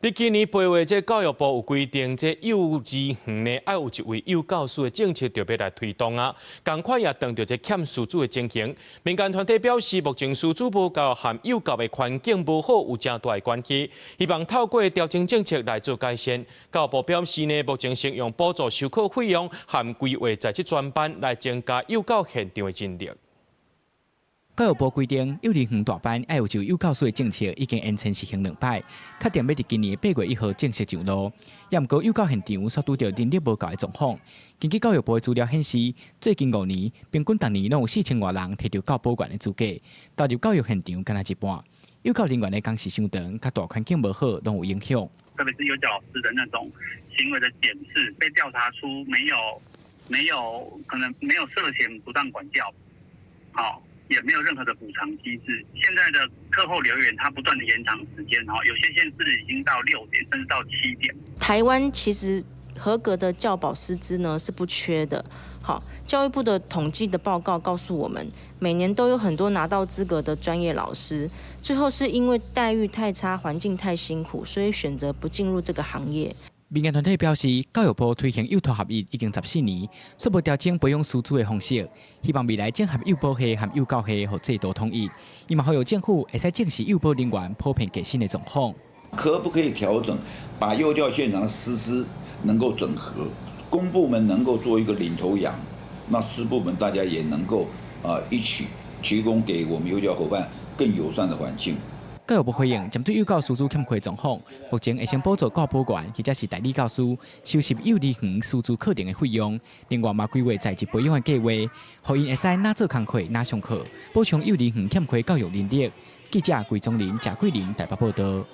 伫今年8月，教育部有规定，幼稚园呢要有一位幼教师的政策，就要来推动啊。同款也碰到欠师资的情形，民间团体表示，目前师资无够和幼教的环境无好有正大的关系，希望透过调整政策来做改善。教育部表示呢，目前先用补助授课费用和规划在职专班来增加幼教现场的人力。教育部规定，幼儿园大班要有就幼教师的政策已经延长实行2摆，确定要伫今年8月1号正式上路。也毋过幼教现场却拄到人力无够的状况。根据教育部的资料显示，最近5年平均逐年拢有4000多人摕到教保员的资格，投入教育现场敢若一半。幼教人员的工时相长，甲大环境无好，拢有影响。特别是幼教老师的那种行为的检视，被调查出可能没有涉嫌不当管教，好。也没有任何的补偿机制。现在的课后留园，它不断的延长时间，有些县市已经到6点，甚至到7点。台湾其实合格的教保师资呢是不缺的。好，教育部的统计的报告告诉我们，每年都有很多拿到资格的专业老师，最后是因为待遇太差、环境太辛苦，所以选择不进入这个行业。民间团体表示，教育部推行幼托合一已经14年，却无调整培养师资的方式，希望未来整合幼保系和幼教系和制度统一，伊嘛呼吁政府会使正视幼保人员普遍加薪的状况。可不可以调整，把幼教现场的师资能够整合，公部门能够做一个领头羊，那私部门大家也能够一起提供给我们幼教伙伴更友善的环境。教育部回应，针对幼教师资欠缺状况，目前会先补助教保员或者是代理教师收拾幼儿园师资课程的费用，另外嘛规划在职培养的计划，让因会使哪做工课哪上课，补充幼儿园欠缺教育能力。记者桂宗林、贾桂林台北报道。